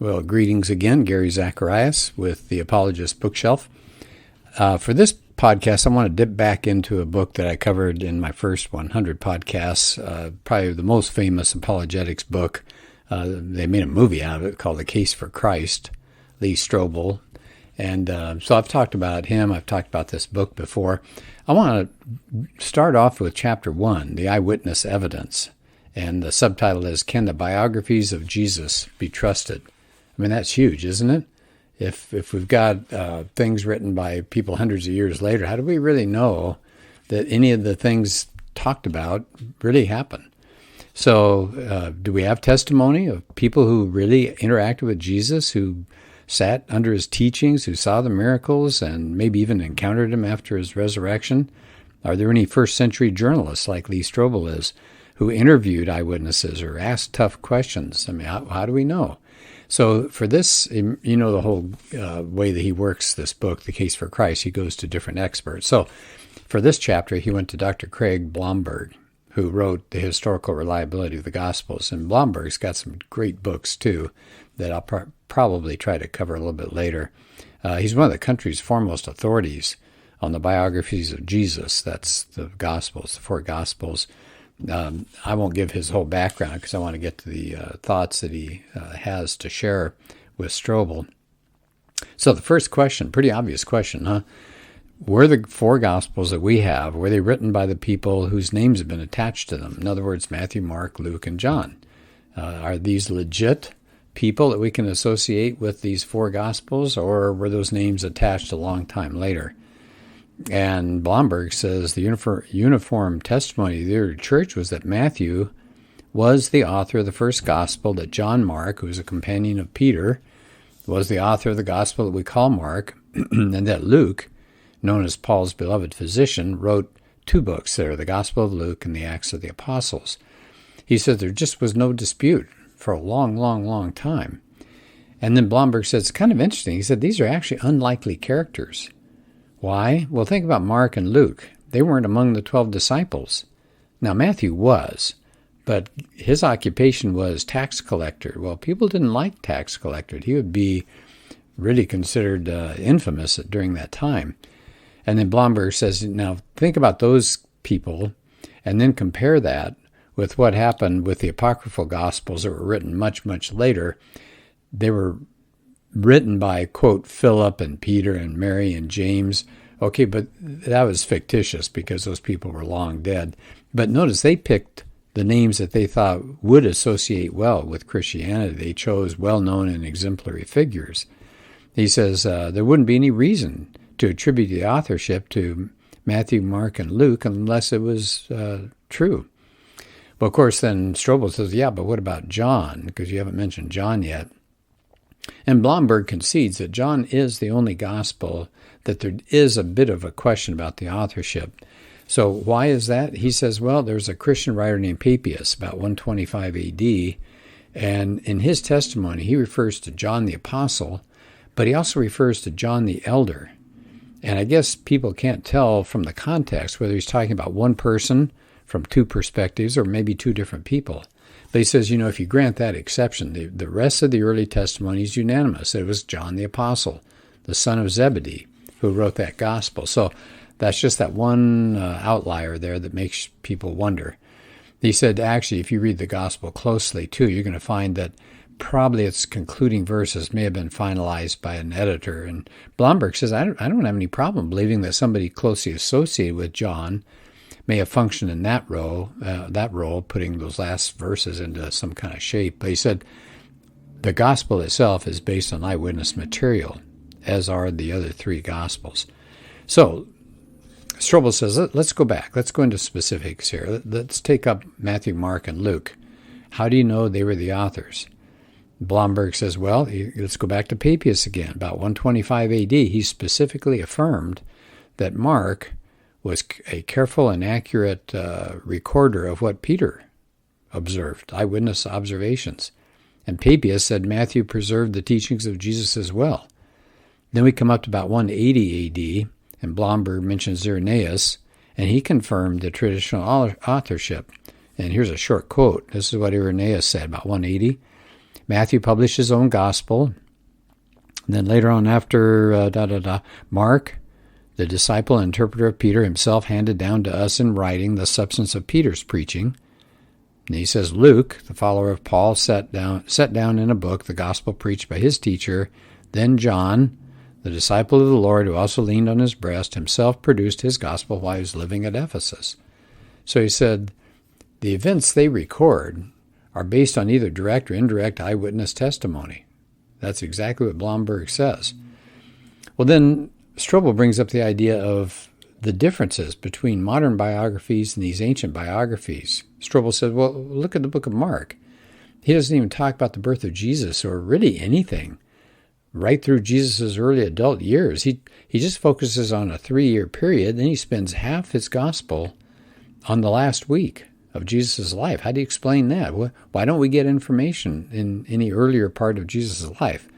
Well, greetings again. Gary Zacharias with the Apologist bookshelf. For this podcast, I want to dip back into a book that I covered in my first 100 podcasts, probably the most famous apologetics book. They made a movie out of it called The Case for Christ, Lee Strobel. And so I've talked about him. I've talked about this book before. I want to start off with Chapter 1, The Eyewitness Evidence. And the subtitle is, Can the Biographies of Jesus Be Trusted? I mean, that's huge, isn't it? If we've got things written by people hundreds of years later, how do we really know that any of the things talked about really happened? So do we have testimony of people who really interacted with Jesus, who sat under his teachings, who saw the miracles, and maybe even encountered him after his resurrection? Are there any first century journalists like Lee Strobel is who interviewed eyewitnesses or asked tough questions? I mean, how do we know? So for this, you know, the whole way that he works this book, The Case for Christ, he goes to different experts. So for this chapter, he went to Dr. Craig Blomberg, who wrote The Historical Reliability of the Gospels. And Blomberg's got some great books, too, that I'll probably try to cover a little bit later. He's one of the country's foremost authorities on the biographies of Jesus. That's the Gospels, the four Gospels. I won't give his whole background because I want to get to the thoughts that he has to share with Strobel. So the first question, pretty obvious question, huh? Were the four Gospels that we have, were they written by the people whose names have been attached to them? In other words, Matthew, Mark, Luke, and John. Are these legit people that we can associate with these four Gospels, or were those names attached a long time later? And Blomberg says the uniform testimony of the early church was that Matthew was the author of the first gospel, that John Mark, who was a companion of Peter, was the author of the gospel that we call Mark, and that Luke, known as Paul's beloved physician, wrote two books there, the Gospel of Luke and the Acts of the Apostles. He said there just was no dispute for a long, long, long time. And then Blomberg said, it's kind of interesting. He said these are actually unlikely characters. Why? Well, think about Mark and Luke. They weren't among the 12 disciples. Now, Matthew was, but his occupation was tax collector. Well, people didn't like tax collector. He would be really considered infamous during that time. And then Blomberg says, now think about those people and then compare that with what happened with the apocryphal Gospels that were written much, much later. They were written by, quote, Philip and Peter and Mary and James. Okay, but that was fictitious because those people were long dead. But notice they picked the names that they thought would associate well with Christianity. They chose well-known and exemplary figures. He says there wouldn't be any reason to attribute the authorship to Matthew, Mark, and Luke unless it was true. Well, of course, then Strobel says, yeah, but what about John? Because you haven't mentioned John yet. And Blomberg concedes that John is the only gospel that there is a bit of a question about the authorship. So why is that? He says, well, there's a Christian writer named Papias, about 125 A.D., and in his testimony, he refers to John the Apostle, but he also refers to John the Elder. And I guess people can't tell from the context whether he's talking about one person from two perspectives or maybe two different people. But he says, if you grant that exception, the rest of the early testimony is unanimous. It was John the Apostle, the son of Zebedee, who wrote that gospel. So that's just that one outlier there that makes people wonder. He said, actually, if you read the gospel closely, too, you're going to find that probably its concluding verses may have been finalized by an editor. And Blomberg says, I don't have any problem believing that somebody closely associated with John may have functioned in that role, putting those last verses into some kind of shape. But he said the gospel itself is based on eyewitness material, as are the other three gospels. So Strobel says, let's go back. Let's go into specifics here. Let's take up Matthew, Mark, and Luke. How do you know they were the authors? Blomberg says, well, let's go back to Papias again. About 125 A.D., he specifically affirmed that Mark was a careful and accurate recorder of what Peter observed, eyewitness observations. And Papias said Matthew preserved the teachings of Jesus as well. Then we come up to about 180 A.D., and Blomberg mentions Irenaeus, and he confirmed the traditional authorship. And here's a short quote. This is what Irenaeus said about 180. Matthew published his own gospel. And then later on after Mark, the disciple and interpreter of Peter, himself handed down to us in writing the substance of Peter's preaching. And he says Luke, the follower of Paul, set down in a book the gospel preached by his teacher. Then John, the disciple of the Lord, who also leaned on his breast, himself produced his gospel while he was living at Ephesus. So he said the events they record are based on either direct or indirect eyewitness testimony. That's exactly what Blomberg says. Well, then Strobel brings up the idea of the differences between modern biographies and these ancient biographies. Strobel said, well, look at the book of Mark. He doesn't even talk about the birth of Jesus or really anything right through Jesus' early adult years. He just focuses on a 3-year period, then he spends half his gospel on the last week of Jesus' life. How do you explain that? Why don't we get information in any earlier part of Jesus' life?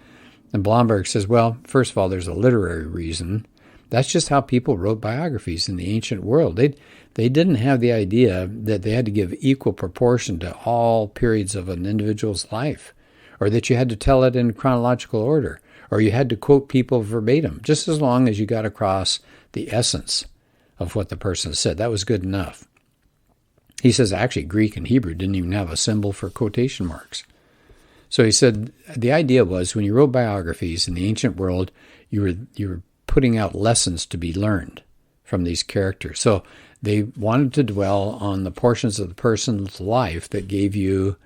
And Blomberg says, well, first of all, there's a literary reason. That's just how people wrote biographies in the ancient world. They didn't have the idea that they had to give equal proportion to all periods of an individual's life, or that you had to tell it in chronological order, or you had to quote people verbatim, just as long as you got across the essence of what the person said. That was good enough. He says actually Greek and Hebrew didn't even have a symbol for quotation marks. So he said the idea was when you wrote biographies in the ancient world, you were putting out lessons to be learned from these characters. So they wanted to dwell on the portions of the person's life that gave you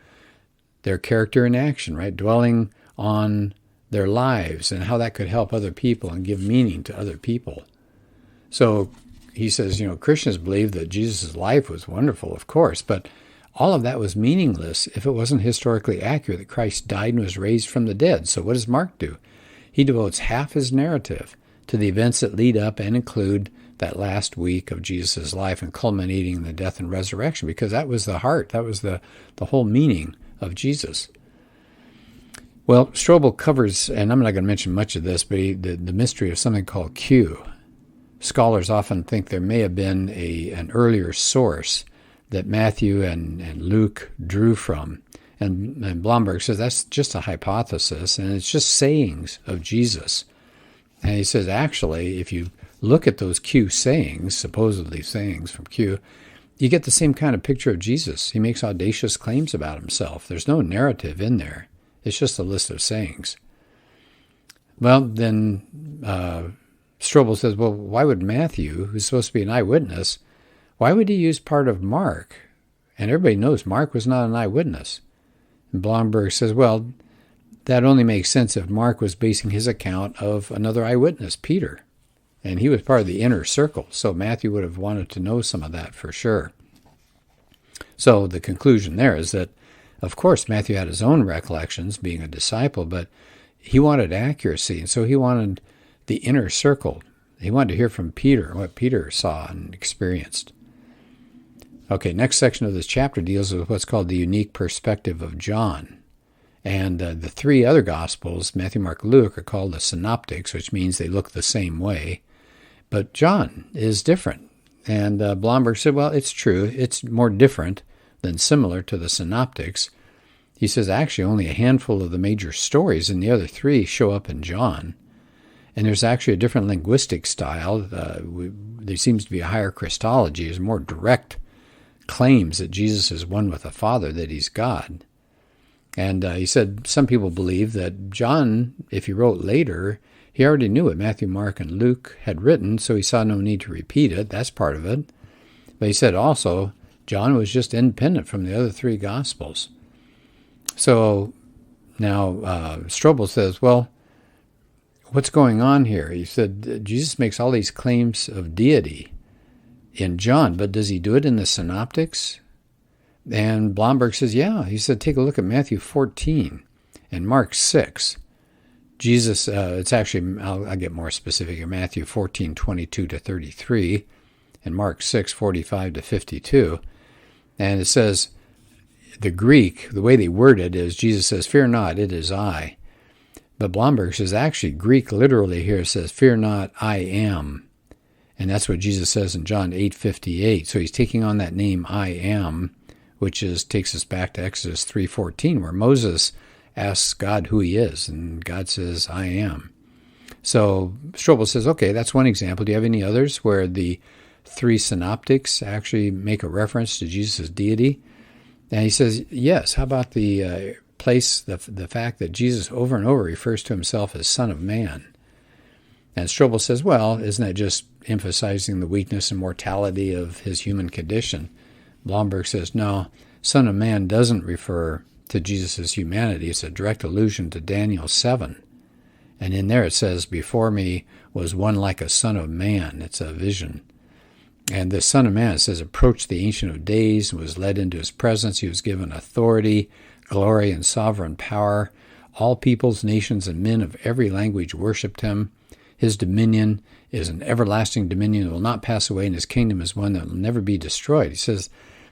their character in action, right? Dwelling on their lives and how that could help other people and give meaning to other people. So he says, Christians believe that Jesus' life was wonderful, of course, but all of that was meaningless if it wasn't historically accurate that Christ died and was raised from the dead. So what does Mark do? He devotes half his narrative to the events that lead up and include that last week of Jesus' life and culminating in the death and resurrection, because that was the heart, that was the whole meaning of Jesus. Well, Strobel covers, and I'm not going to mention much of this, but the mystery of something called Q. Scholars often think there may have been an earlier source that Matthew and Luke drew from. And Blomberg says that's just a hypothesis, and it's just sayings of Jesus. And he says, actually, if you look at those Q sayings, supposedly sayings from Q, you get the same kind of picture of Jesus. He makes audacious claims about himself. There's no narrative in there. It's just a list of sayings. Well, then Strobel says, well, why would Matthew, who's supposed to be an eyewitness, why would he use part of Mark? And everybody knows Mark was not an eyewitness. And Blomberg says, well, that only makes sense if Mark was basing his account of another eyewitness, Peter. And he was part of the inner circle, so Matthew would have wanted to know some of that for sure. So the conclusion there is that, of course, Matthew had his own recollections, being a disciple, but he wanted accuracy, and so he wanted the inner circle. He wanted to hear from Peter, what Peter saw and experienced. Okay, next section of this chapter deals with what's called the unique perspective of John. And the three other Gospels, Matthew, Mark, Luke, are called the synoptics, which means they look the same way. But John is different. And Blomberg said, well, it's true. It's more different than similar to the synoptics. He says, actually, only a handful of the major stories in the other three show up in John. And there's actually a different linguistic style. There seems to be a higher Christology. There's more direct claims that Jesus is one with the Father, that he's God. And he said some people believe that John, if he wrote later, he already knew what Matthew, Mark, and Luke had written, so he saw no need to repeat it. That's part of it. But he said also John was just independent from the other three Gospels. So now Strobel says, well, what's going on here? He said Jesus makes all these claims of deity in John, but does he do it in the synoptics? And Blomberg says, yeah. He said, take a look at Matthew 14 and Mark 6. Jesus, it's actually, I'll get more specific here, Matthew 14, 22 to 33, and Mark 6, 45 to 52. And it says, the Greek, the way they word it is, Jesus says, fear not, it is I. But Blomberg says, actually, Greek literally here says, fear not, I am. And that's what Jesus says in John 8:58. So he's taking on that name, I am, which takes us back to Exodus 3:14, where Moses asks God who he is, and God says, I am. So Strobel says, okay, that's one example. Do you have any others where the three synoptics actually make a reference to Jesus' deity? And he says, yes. How about the the fact that Jesus over and over refers to himself as Son of Man? And Strobel says, well, isn't that just emphasizing the weakness and mortality of his human condition? Blomberg says, no, Son of Man doesn't refer to Jesus' humanity. It's a direct allusion to Daniel 7. And in there it says, before me was one like a son of man. It's a vision. And the Son of Man, it says, approached the Ancient of Days and was led into his presence. He was given authority, glory, and sovereign power. All peoples, nations, and men of every language worshipped him. His dominion is an everlasting dominion that will not pass away, and his kingdom is one that will never be destroyed. He says,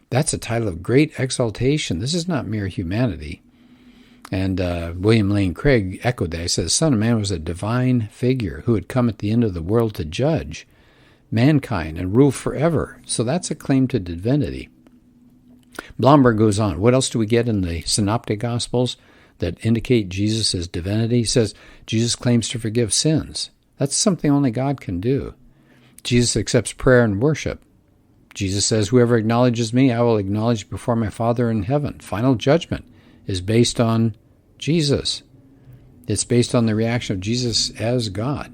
that's a title of great exaltation. This is not mere humanity. And William Lane Craig echoed that. He says, Son of Man was a divine figure who had come at the end of the world to judge mankind and rule forever. So that's a claim to divinity. Blomberg goes on. What else do we get in the Synoptic Gospels that indicate Jesus' divinity? He says, Jesus claims to forgive sins. That's something only God can do. Jesus accepts prayer and worship. Jesus says, whoever acknowledges me, I will acknowledge before my Father in heaven. Final judgment is based on Jesus. It's based on the reaction of Jesus as God.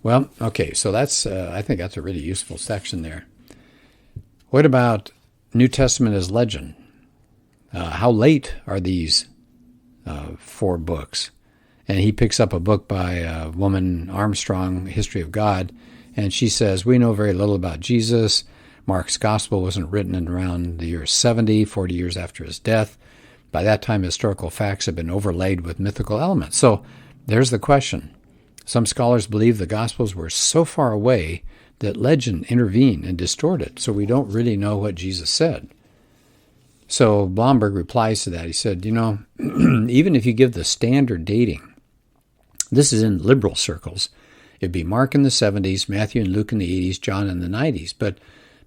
Well, okay, so that's I think that's a really useful section there. What about New Testament as legend? How late are these 4 books? And he picks up a book by a woman, Armstrong, History of God, and she says, we know very little about Jesus. Mark's gospel wasn't written in around the year 70, 40 years after his death. By that time, historical facts have been overlaid with mythical elements. So there's the question. Some scholars believe the Gospels were so far away that legend intervened and distorted, so we don't really know what Jesus said. So Blomberg replies to that. He said, even if you give the standard dating, this is in liberal circles, it'd be Mark in the 70s, Matthew and Luke in the 80s, John in the 90s. But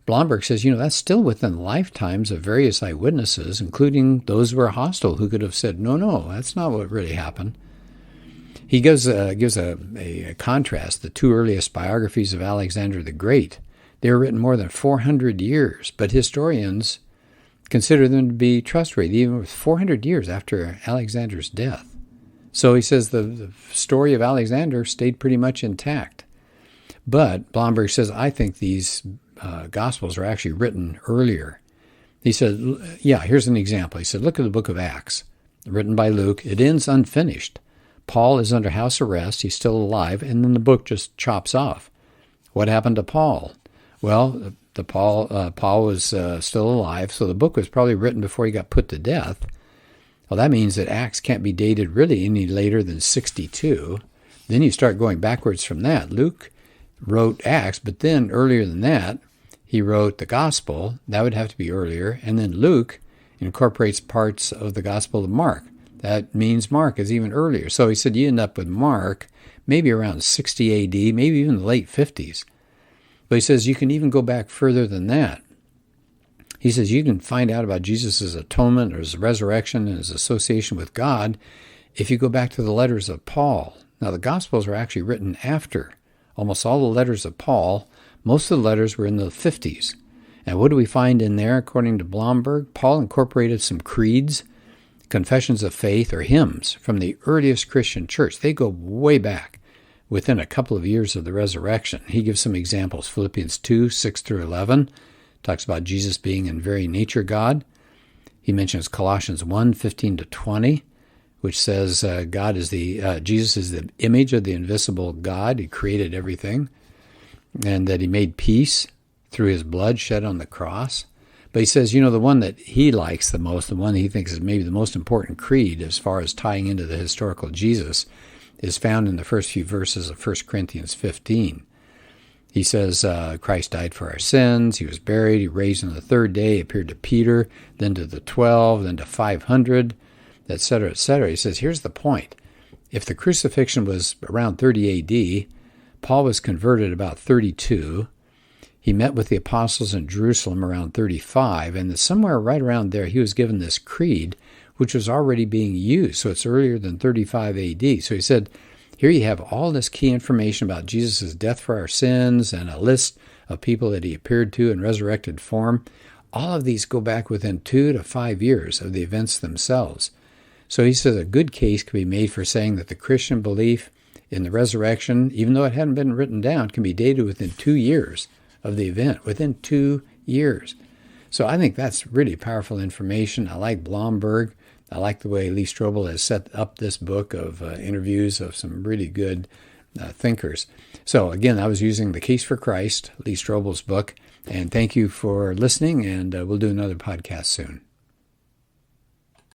Blomberg says, that's still within the lifetimes of various eyewitnesses, including those who were hostile, who could have said, no, that's not what really happened. He gives a contrast. The 2 earliest biographies of Alexander the Great, they were written more than 400 years, but historians consider them to be trustworthy, even with 400 years after Alexander's death. So he says the story of Alexander stayed pretty much intact. But Blomberg says, I think these Gospels are actually written earlier. He said, here's an example. He said, look at the book of Acts, written by Luke. It ends unfinished. Paul is under house arrest. He's still alive, and then the book just chops off. What happened to Paul? Well, Paul was still alive, so the book was probably written before he got put to death. Well, that means that Acts can't be dated really any later than 62. Then you start going backwards from that. Luke wrote Acts, but then earlier than that, he wrote the Gospel. That would have to be earlier. And then Luke incorporates parts of the Gospel of Mark. That means Mark is even earlier. So he said you end up with Mark maybe around 60 AD, maybe even the late 50s. But he says you can even go back further than that. He says you can find out about Jesus' atonement or his resurrection and his association with God if you go back to the letters of Paul. Now, the Gospels are actually written after almost all the letters of Paul. Most of the letters were in the 50s. And what do we find in there, according to Blomberg? Paul incorporated some creeds, confessions of faith, or hymns from the earliest Christian church. They go way back, within a couple of years of the resurrection. He gives some examples. Philippians 2, 6 through 11. Talks about Jesus being in very nature God. He mentions Colossians 1, 15 to 20, which says Jesus is the image of the invisible God. He created everything, and that he made peace through his blood shed on the cross. But he says, the one that he likes the most, the one he thinks is maybe the most important creed as far as tying into the historical Jesus, is found in the first few verses of 1 Corinthians 15. He says Christ died for our sins, he was buried, he raised on the 3rd day, appeared to Peter, then to the 12, then to 500, etc., etc. He says, here's the point. If the crucifixion was around 30 AD, Paul was converted about 32. He met with the apostles in Jerusalem around 35, and somewhere right around there he was given this creed, which was already being used. So it's earlier than 35 AD. So he said, here you have all this key information about Jesus' death for our sins and a list of people that he appeared to in resurrected form. All of these go back within 2 to 5 years of the events themselves. So he says a good case can be made for saying that the Christian belief in the resurrection, even though it hadn't been written down, can be dated within 2 years of the event, within 2 years. So I think that's really powerful information. I like Blomberg. I like the way Lee Strobel has set up this book of interviews of some really good thinkers. So again, I was using The Case for Christ, Lee Strobel's book, and thank you for listening, and we'll do another podcast soon.